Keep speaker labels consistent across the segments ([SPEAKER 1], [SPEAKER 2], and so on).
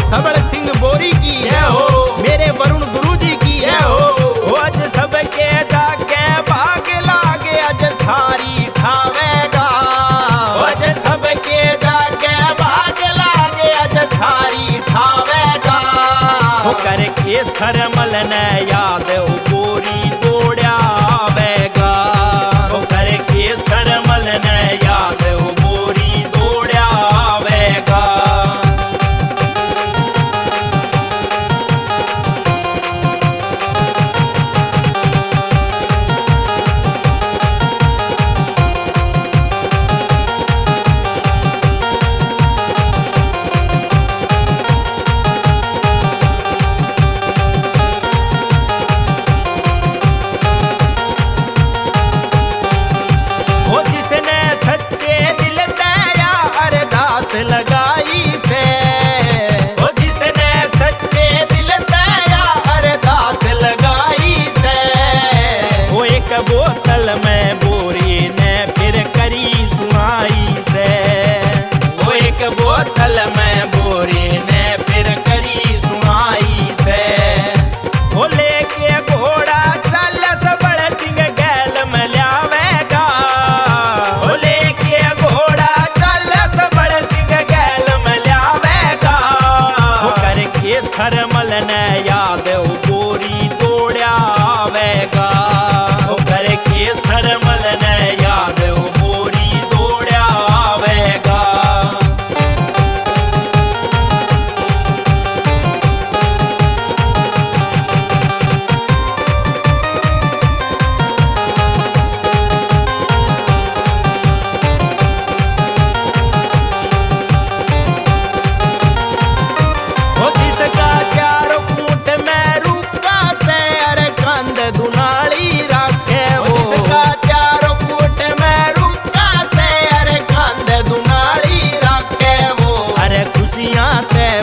[SPEAKER 1] सबल सिंह बोरी की है हो, मेरे वरुण गुरु जी की है हो। आज सबके जाके भाग लागे आज सारी खावेगा, आज सबके जाके भाग लागे आज सारी खावेगा। हो करके सरमल ने याद बोरी दौड़ा आवेगा, हो करके सरमल ने याद बोरी दौड़ा आवेगा। लगाई थे वो जिसने सच्चे दिल तेरा अरदास लगाई थे। वो एक बोतल में बोरी ने फिर करी सुनाई से, वो एक बोतल में बोरी ने फिर करी सुनाई से। वो लेके घोड़ा चल सबड़ सिंह गैल में ल्यावेगा, वो लेके घोड़ा चल सबड़ सिंह गैल में ल्यावेगा। वो करके सरमल ने याद बोरी दौड़ा आवेगा, वो करके सरमल ने याद बोरी दौड़ा आवेगा।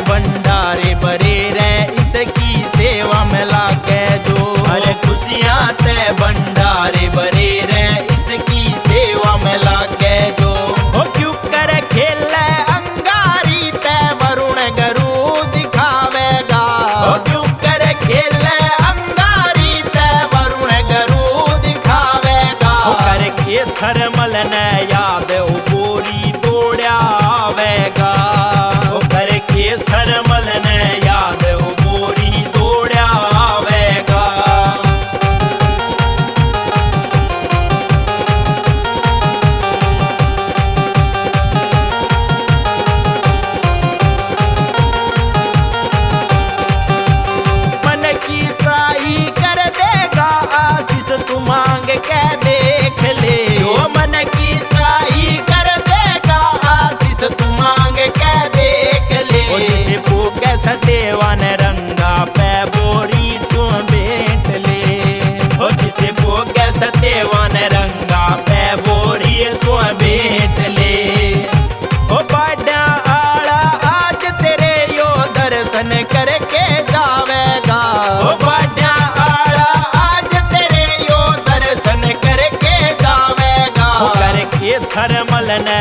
[SPEAKER 1] भंडारे भरे रहे इसकी सेवा में लाके जो, अरे खुशियाँ ते भंडारे भरे रहे इसकी सेवा में लाके जो। हो क्यों कर खेल अंगारी ते वरुण गुरु दिखावेगा, हो क्यों कर खेल अंगारी ते वरुण गुरु दिखावेगा। हो करके सरमल ने याद बोरी दौड़ा आवेगा, हो करके सरमल ने याद बोरी दौड़ा आवेगा। मन की त्राही कर देगा आशीष तू मांग के देख ले, जो मन की त्राही कर देगा आशीष तू मांग के देख ले। जिसे भूखे सदेवन रंगा पे बोरी तू बेट ले, हो जिसे भूखे सदेवन रंगा पे बोरी तू बेट ले। हो बाड़ा आड़ा आज तेरे यो दर्शन करके जावेगा, हो बाड़ा आड़ा आज तेरे यो दर्शन करके जावेगा। हो करके सरमल ने